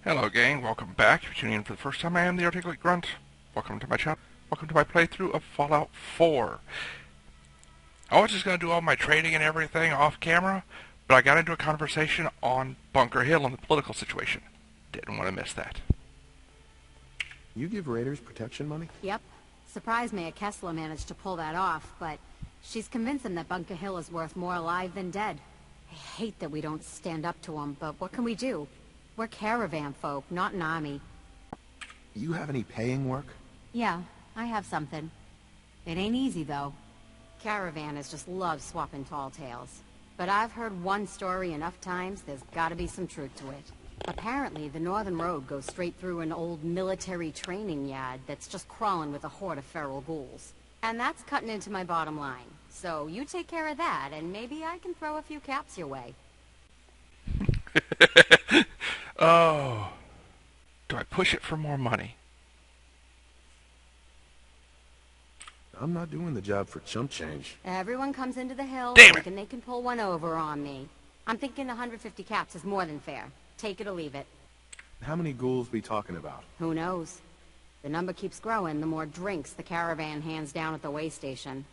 Hello gang, welcome back. If you're tuning in for the first time, I am the Articulate Grunt. Welcome to my channel. Welcome to my playthrough of Fallout 4. I was just going to do all my trading and everything off camera, but I got into a conversation on Bunker Hill and the political situation. Didn't want to miss that. You give raiders protection money? Yep. Surprised me Kessler managed to pull that off, but she's convinced him that Bunker Hill is worth more alive than dead. I hate that we don't stand up to him, but what can we do? We're caravan folk, not an army. You have any paying work? Yeah, I have something. It ain't easy, though. Caravanners just love swapping tall tales. But I've heard one story enough times, there's gotta be some truth to it. Apparently, the Northern Road goes straight through an old military training yard that's just crawling with a horde of feral ghouls. And that's cutting into my bottom line. So you take care of that, and maybe I can throw a few caps your way. Oh. Do I push it for more money? I'm not doing the job for chump change. Everyone comes into the hill Damn and they can pull one over on me. I'm thinking 150 caps is more than fair. Take it or leave it. How many ghouls we talking about? Who knows? The number keeps growing the more drinks the caravan hands down at the way station.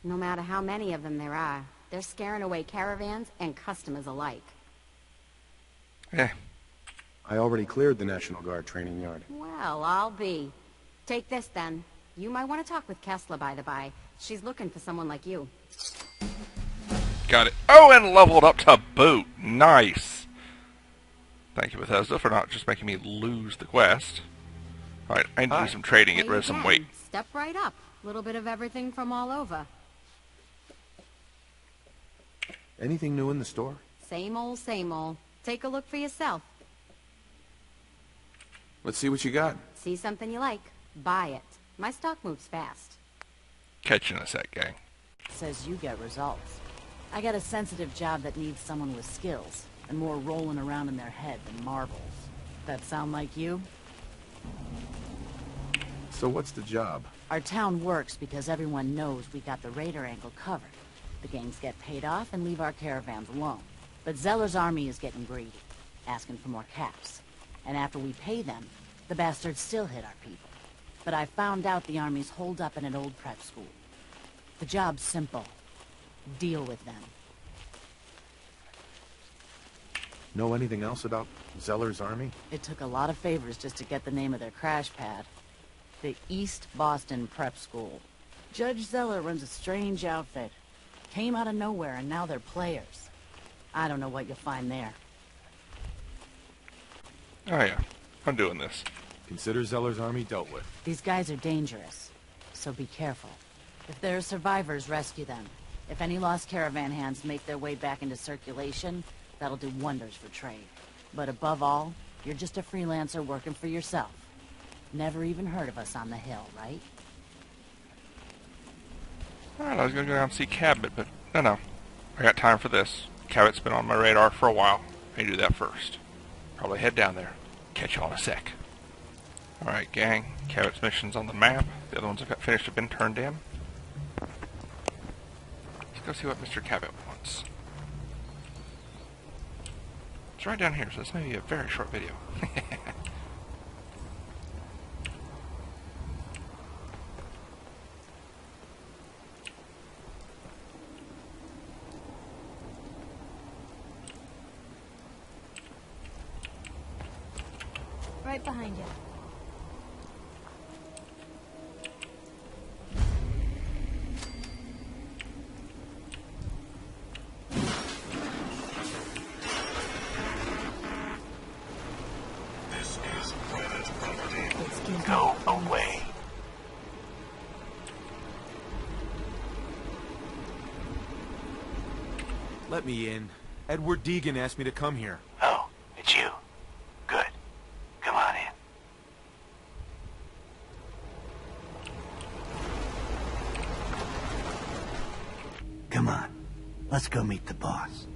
No matter how many of them there are, they're scaring away caravans and customers alike. Yeah. I already cleared the National Guard training yard. Well, I'll be. Take this then. You might want to talk with Kessler, by the by. She's looking for someone like you. Got it. Oh, and leveled up to boot. Nice. Thank you, Bethesda, for not just making me lose the quest. Alright, I need to do some trading, get rid of some weight. Step right up. A little bit of everything from all over. Anything new in the store? Same old, same old. Take a look for yourself. Let's see what you got. See something you like, buy it. My stock moves fast. Catch you in a sec, gang. Says you get results. I got a sensitive job that needs someone with skills, and more rolling around in their head than marbles. That sound like you? So what's the job? Our town works because everyone knows we got the raider angle covered. The gangs get paid off and leave our caravans alone. But Zeller's army is getting greedy, asking for more caps. And after we pay them, the bastards still hit our people. But I found out the army's holed up in an old prep school. The job's simple. Deal with them. Know anything else about Zeller's army? It took a lot of favors just to get the name of their crash pad. The East Boston Prep School. Judge Zeller runs a strange outfit. Came out of nowhere and now they're players. I don't know what you'll find there. Oh yeah, I'm doing this. Consider Zeller's army dealt with. These guys are dangerous, so be careful. If there are survivors, rescue them. If any lost caravan hands make their way back into circulation, that'll do wonders for trade. But above all, you're just a freelancer working for yourself. Never even heard of us on the hill, right? Alright, I was going to go down and see Cabot, but no. I got time for this. Cabot's been on my radar for a while. I need to do that first. Probably head down there. Catch y'all in a sec. Alright, gang. Cabot's mission's on the map. The other ones I've got finished have been turned in. Let's go see what Mr. Cabot wants. It's right down here, so this may be a very short video. Right behind you. This is private property. Excuse me. Go away. Let me in. Edward Deegan asked me to come here. Oh, it's you. Good. Come on in. Come on. Let's go meet the boss.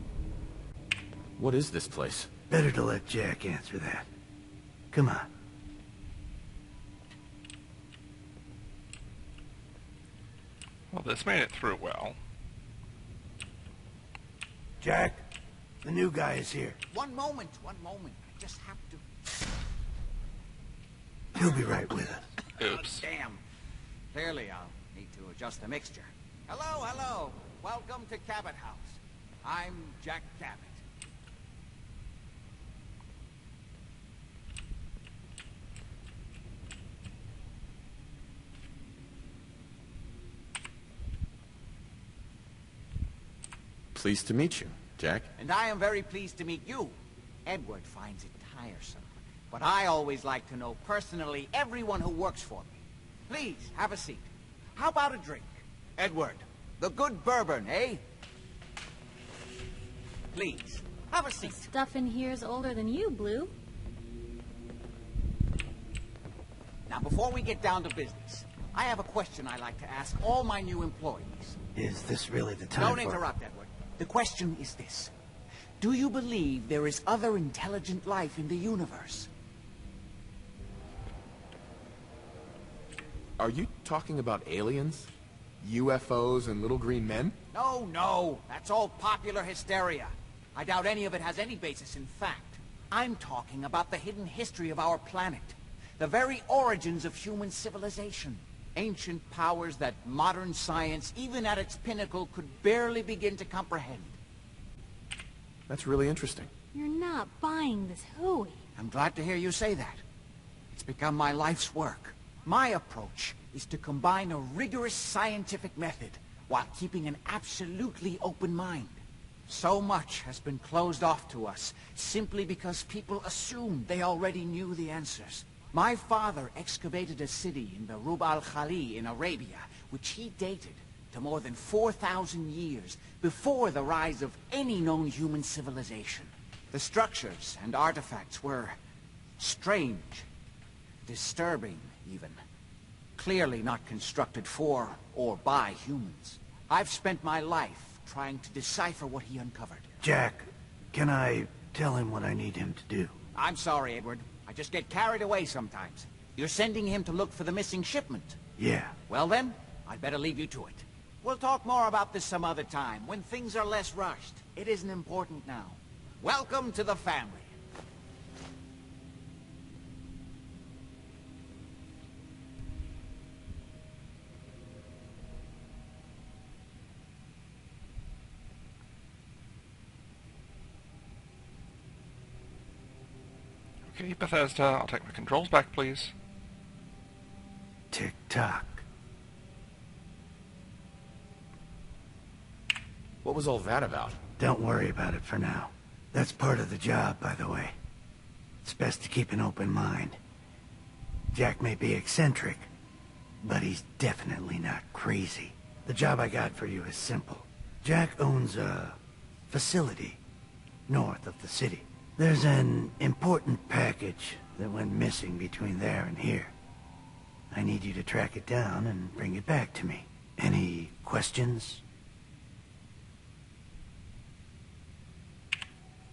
What is this place? Better to let Jack answer that. Come on. Well, this made it through well. Jack, the new guy is here. One moment. I just have to... He'll be right with us. Oops. Damn. Clearly, I'll need to adjust the mixture. Hello, hello. Welcome to Cabot House. I'm Jack Cabot. Pleased to meet you, Jack. And I am very pleased to meet you. Edward finds it tiresome, but I always like to know personally everyone who works for me. Please, have a seat. How about a drink? Edward, the good bourbon, eh? Please, have a seat. Stuff in here's older than you, Blue. Now, before we get down to business, I have a question I like to ask all my new employees. Is this really the time Don't for... interrupt, Edward. The question is this. Do you believe there is other intelligent life in the universe? Are you talking about aliens? UFOs and little green men? No, no. That's all popular hysteria. I doubt any of it has any basis in fact. I'm talking about the hidden history of our planet. The very origins of human civilization. Ancient powers that modern science, even at its pinnacle, could barely begin to comprehend. That's really interesting. You're not buying this hooey. I'm glad to hear you say that. It's become my life's work. My approach is to combine a rigorous scientific method while keeping an absolutely open mind. So much has been closed off to us simply because people assumed they already knew the answers. My father excavated a city in the Rub al-Khali in Arabia, which he dated to more than 4,000 years before the rise of any known human civilization. The structures and artifacts were strange, disturbing even. Clearly not constructed for or by humans. I've spent my life trying to decipher what he uncovered. Jack, can I tell him what I need him to do? I'm sorry, Edward. I just get carried away sometimes. You're sending him to look for the missing shipment. Yeah. Well then, I'd better leave you to it. We'll talk more about this some other time, when things are less rushed. It isn't important now. Welcome to the family. Okay, Bethesda, I'll take my controls back, please. Tick-tock. What was all that about? Don't worry about it for now. That's part of the job, by the way. It's best to keep an open mind. Jack may be eccentric, but he's definitely not crazy. The job I got for you is simple. Jack owns a facility north of the city. There's an important package that went missing between there and here. I need you to track it down and bring it back to me. Any questions?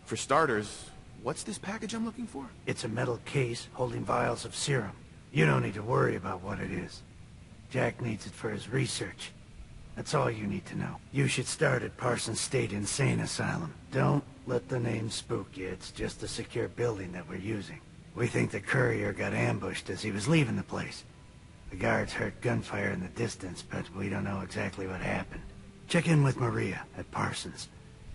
For starters, what's this package I'm looking for? It's a metal case holding vials of serum. You don't need to worry about what it is. Jack needs it for his research. That's all you need to know. You should start at Parsons State Insane Asylum. Don't let the name spook you. It's just a secure building that we're using. We think the courier got ambushed as he was leaving the place. The guards heard gunfire in the distance, but we don't know exactly what happened. Check in with Maria at Parsons.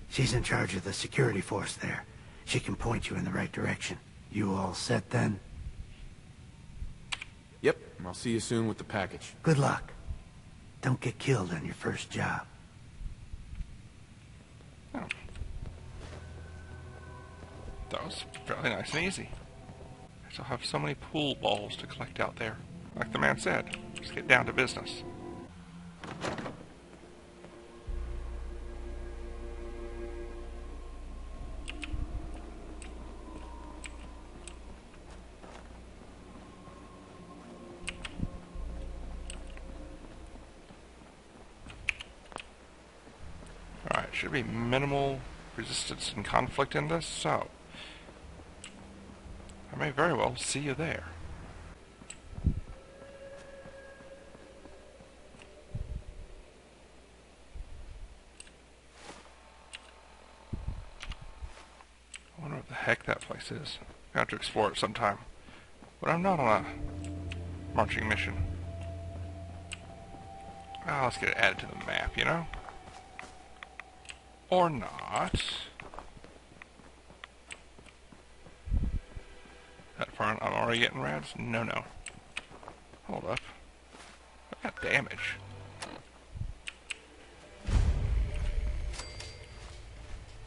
She's in charge of the security force there. She can point you in the right direction. You all set then? Yep, I'll see you soon with the package. Good luck. Don't get killed on your first job. Oh. That was fairly nice and easy. I still have so many pool balls to collect out there. Like the man said, just get down to business. Alright, should be minimal resistance and conflict in this, so I may very well see you there. I wonder what the heck that place is. I have to explore it sometime. But I'm not on marching mission. Let's get it added to the map, you know? Or not. That far, I'm already getting rads? No, no. Hold up. I got damage.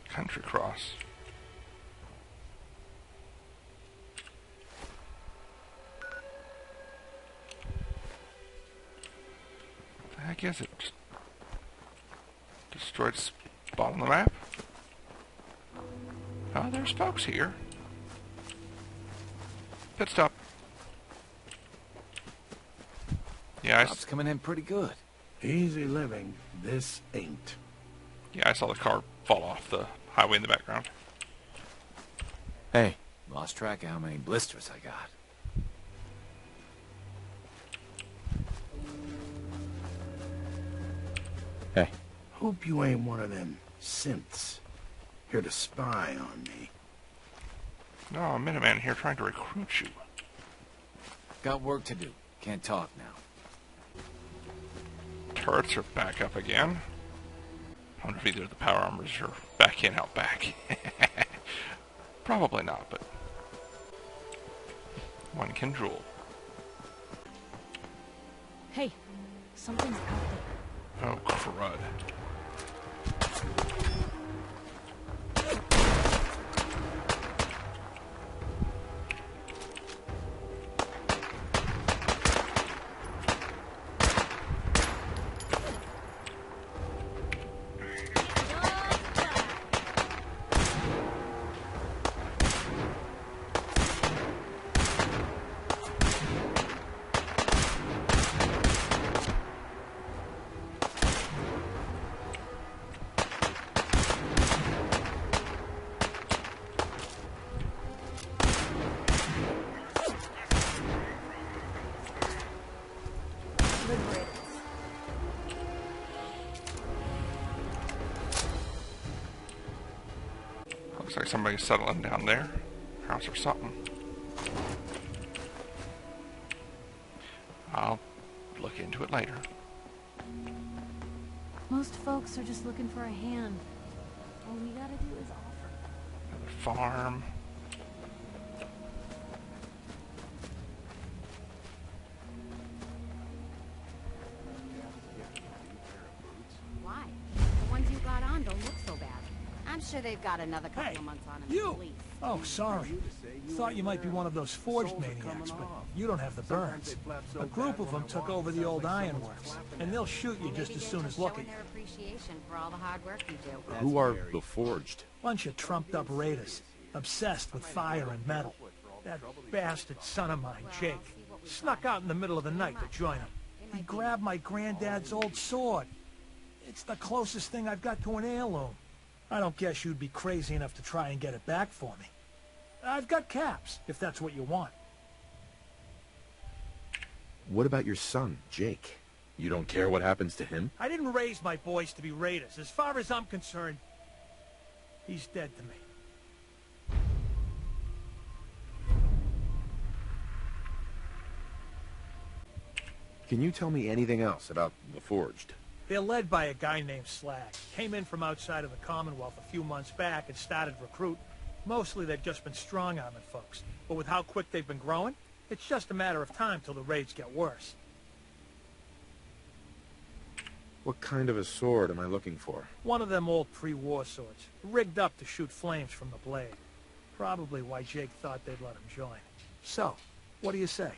Country cross. What the heck is it? Just destroyed spot on the map? Oh, there's folks here. Pit stop. Yeah, Job's coming in pretty good. Easy living, this ain't. I saw the car fall off the highway in the background. Hey, lost track of how many blisters I got. Hey. Hope you ain't one of them synths here to spy on me. No, a Minuteman here trying to recruit you. Got work to do. Can't talk now. Turrets are back up again. I wonder if either of the power armors are back in out back. Probably not, but one can drool. Hey, something's out there. Oh, crud. Looks like somebody's settling down there. House or something. I'll look into it later. Most folks are just looking for a hand. All we gotta do is offer. Another farm. Why? The ones you got on don't look so bad. I'm sure they've got another couple of months on them. You! At least. Oh, sorry. Thought you might be one of those forged maniacs, but you don't have the burns. A group of them took over the old ironworks, and they'll shoot you just as soon as look at Showing you. their appreciation for all the hard work you do. Who are the Forged? Bunch of trumped-up raiders, obsessed with fire and metal. That bastard son of mine, Jake, snuck out in the middle of the night to join him. He grabbed my granddad's old sword. It's the closest thing I've got to an heirloom. I don't guess you'd be crazy enough to try and get it back for me. I've got caps, if that's what you want. What about your son, Jake? You don't care what happens to him? I didn't raise my boys to be raiders. As far as I'm concerned, he's dead to me. Can you tell me anything else about the Forged? They're led by a guy named Slag. Came in from outside of the Commonwealth a few months back and started recruiting. Mostly they've just been strong-arming folks. But with how quick they've been growing, it's just a matter of time till the raids get worse. What kind of a sword am I looking for? One of them old pre-war swords, rigged up to shoot flames from the blade. Probably why Jake thought they'd let him join. So, what do you say?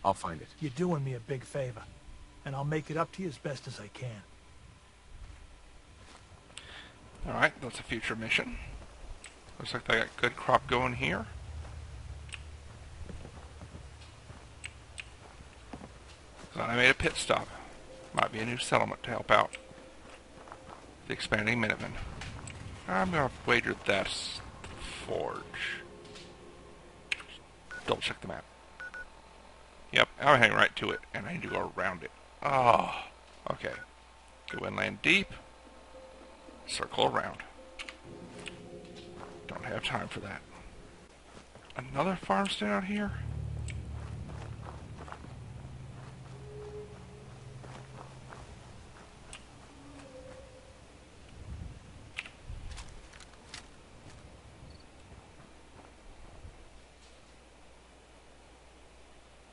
I'll find it. You're doing me a big favor, and I'll make it up to you as best as I can. Alright, that's a future mission. Looks like they got good crop going here. Glad I made a pit stop. Might be a new settlement to help out the expanding Minutemen. I'm going to wager that's the Forge. Double check the map. Yep, I'm heading right to it, and I need to go around it. Oh, okay. Go in, land deep. Circle around. Don't have time for that. Another farmstead out here?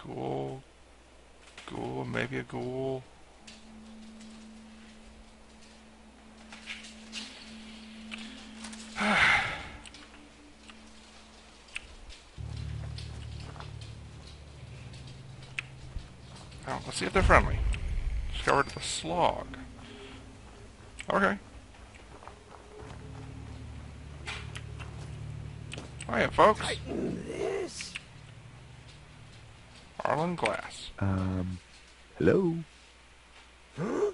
Ghoul. Ghoul, maybe a ghoul. Oh, let's see if they're friendly. Discovered the slog. Okay. Hiya, folks. Tighten this. Arlen Glass. Hello? Huh?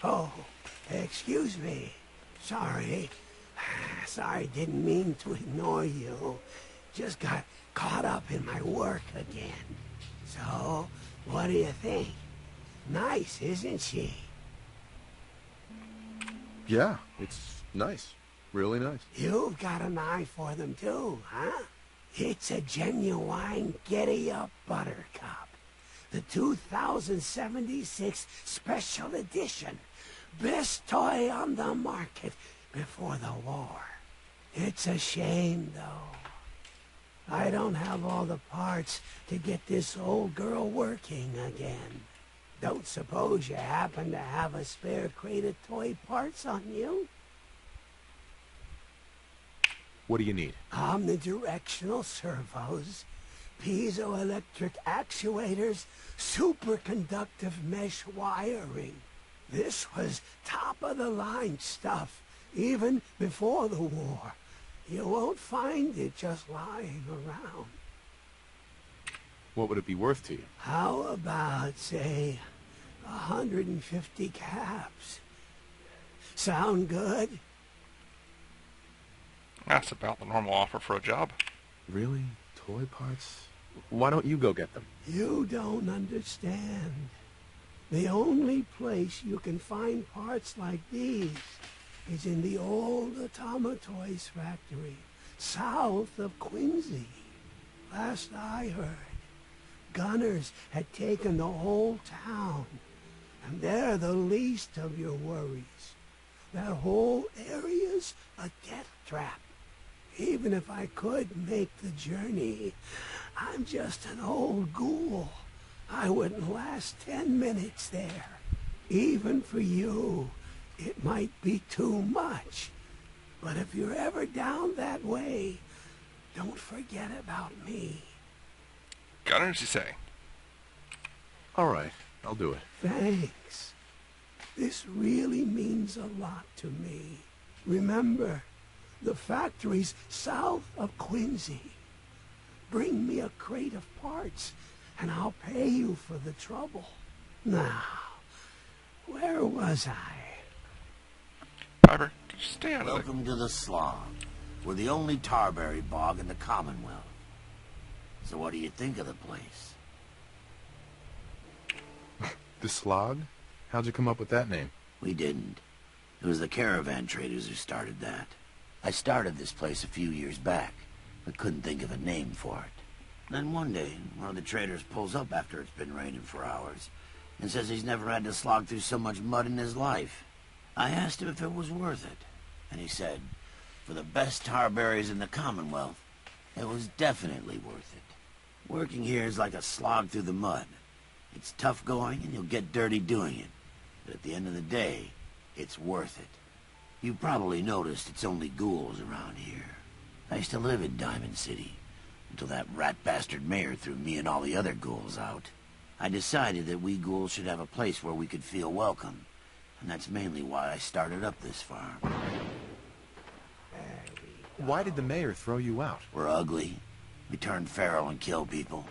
Oh, excuse me. Sorry. Sorry, didn't mean to ignore you. Just got caught up in my work again. So, what do you think? Nice, isn't she? Yeah, it's nice. Really nice. You've got an eye for them too, huh? It's a genuine giddy-up buttercup. The 2076 special edition. Best toy on the market before the war. It's a shame, though. I don't have all the parts to get this old girl working again. Don't suppose you happen to have a spare crate of toy parts on you? What do you need? Omnidirectional servos, piezoelectric actuators, superconductive mesh wiring. This was top-of-the-line stuff, even before the war. You won't find it just lying around. What would it be worth to you? How about, say, 150 caps? Sound good? That's about the normal offer for a job. Really? Toy parts? Why don't you go get them? You don't understand. The only place you can find parts like these is in the old Automatoys factory, south of Quincy. Last I heard, gunners had taken the whole town, and they're the least of your worries. That whole area's a death trap. Even if I could make the journey, I'm just an old ghoul. I wouldn't last 10 minutes there. Even for you, it might be too much. But if you're ever down that way, don't forget about me. Gunners, you say? All right, I'll do it. Thanks. This really means a lot to me. Remember, the factory's south of Quincy. Bring me a crate of parts, and I'll pay you for the trouble. Now, where was I? Piper, stay out of Welcome to the Slog. We're the only tarberry bog in the Commonwealth. So what do you think of the place? The Slog? How'd you come up with that name? We didn't. It was the caravan traders who started that. I started this place a few years back, but couldn't think of a name for it. Then one day, one of the traders pulls up after it's been raining for hours and says he's never had to slog through so much mud in his life. I asked him if it was worth it, and he said, for the best tarberries in the Commonwealth, it was definitely worth it. Working here is like a slog through the mud. It's tough going, and you'll get dirty doing it. But at the end of the day, it's worth it. You probably noticed it's only ghouls around here. I used to live in Diamond City, until that rat bastard mayor threw me and all the other ghouls out. I decided that we ghouls should have a place where we could feel welcome, and that's mainly why I started up this farm. Why did the mayor throw you out? We're ugly. We turn feral and kill people.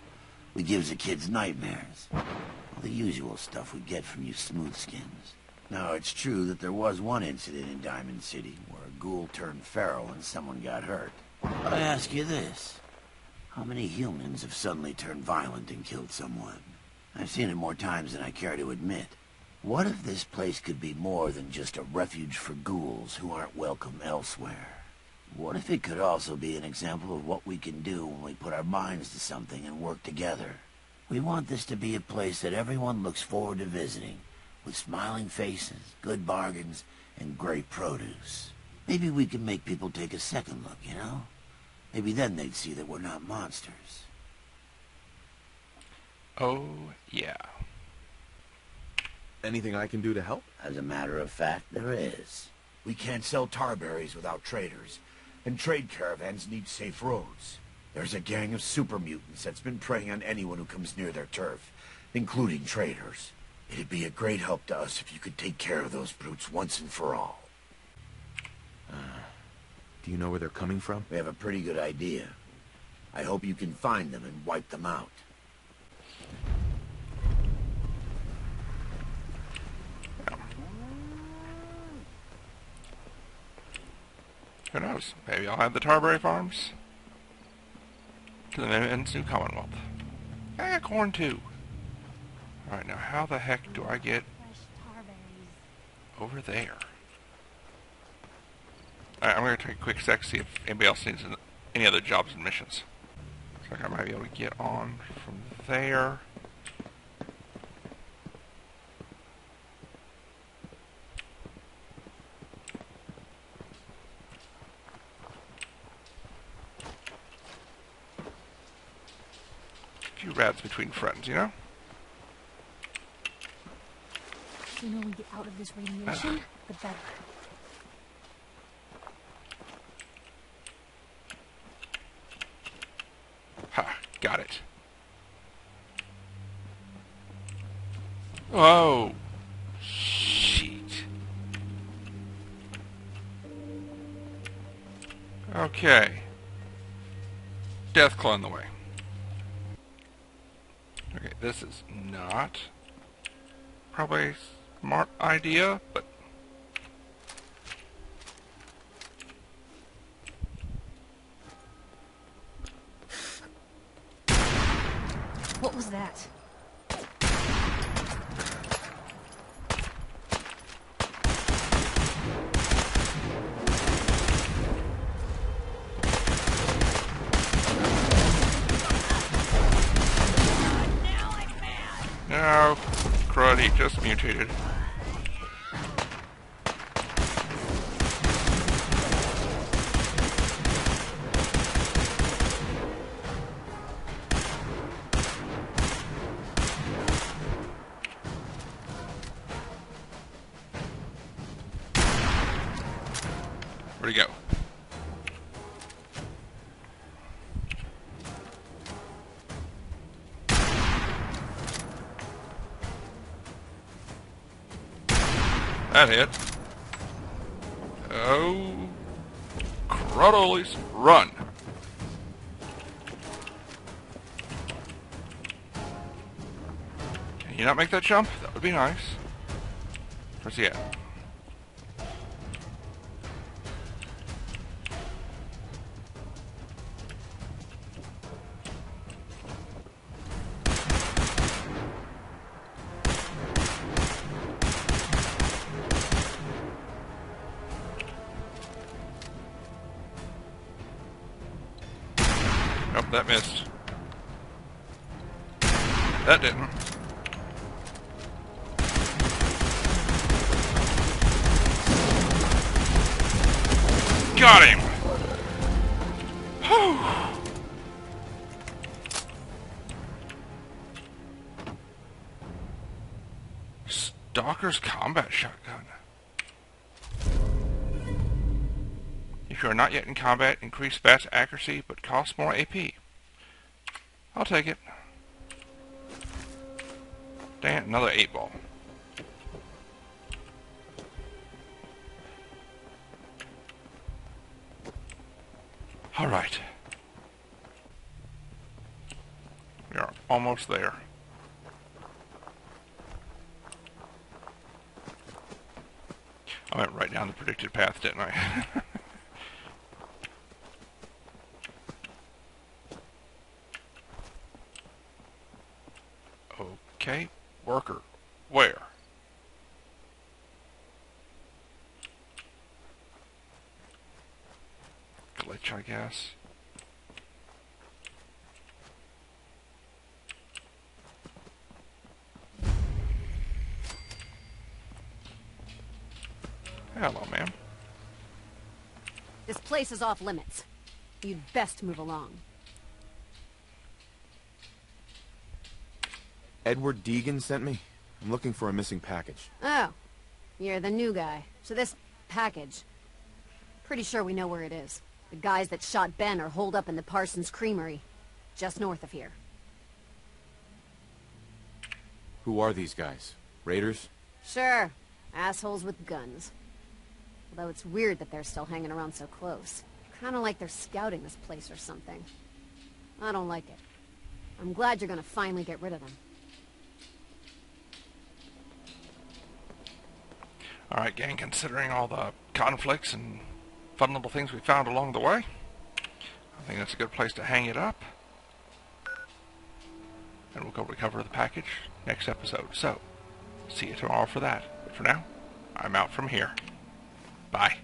We gives the kids nightmares. All the usual stuff we get from you smoothskins. Now, it's true that there was one incident in Diamond City where a ghoul turned feral and someone got hurt. But I ask you this. How many humans have suddenly turned violent and killed someone? I've seen it more times than I care to admit. What if this place could be more than just a refuge for ghouls who aren't welcome elsewhere? What if it could also be an example of what we can do when we put our minds to something and work together? We want this to be a place that everyone looks forward to visiting, with smiling faces, good bargains, and great produce. Maybe we can make people take a second look, you know? Maybe then they'd see that we're not monsters. Oh, yeah. Anything I can do to help? As a matter of fact, there is. We can't sell tarberries without traders, and trade caravans need safe roads. There's a gang of super mutants that's been preying on anyone who comes near their turf, including traders. It'd be a great help to us if you could take care of those brutes once and for all. Do you know where they're coming from? We have a pretty good idea. I hope you can find them and wipe them out. Who knows? Maybe I'll have the Tarberry Farms to the Men's New Commonwealth. I got corn too. Alright, now how the heck do I get over there? Alright, I'm going to take a quick sec, see if anybody else needs any other jobs and missions. Looks like I might be able to get on from there. A few rats between friends, you know? The sooner we get out of this radiation, the better. Ha, got it. Oh, shit. Okay. Deathclaw in the way. Okay, this is not probably a smart idea, but What was that? no, crud, he just mutated. Where'd he go? That hit. Oh, Cruddles, run! Can you not make that jump? That would be nice. Where's he at? Nope, that missed. That didn't. Got him! Whew. Stalker's combat shotgun. If you are not yet in combat, increase fast accuracy, but cost more AP. I'll take it. Dang it, another 8-ball. Alright. We are almost there. I went right down the predicted path, didn't I? Okay, worker. Where? I guess. Hello, ma'am. This place is off limits. You'd best move along. Edward Deegan sent me. I'm looking for a missing package. Oh, you're the new guy. So this package, pretty sure we know where it is. The guys that shot Ben are holed up in the Parsons Creamery, just north of here. Who are these guys? Raiders? Sure, assholes with guns. Although it's weird that they're still hanging around so close. Kinda like they're scouting this place or something. I don't like it. I'm glad you're gonna finally get rid of them. Alright, gang, considering all the conflicts and fun little things we found along the way, I think that's a good place to hang it up. And we'll go recover the package next episode. So, see you tomorrow for that. But for now, I'm out from here. Bye.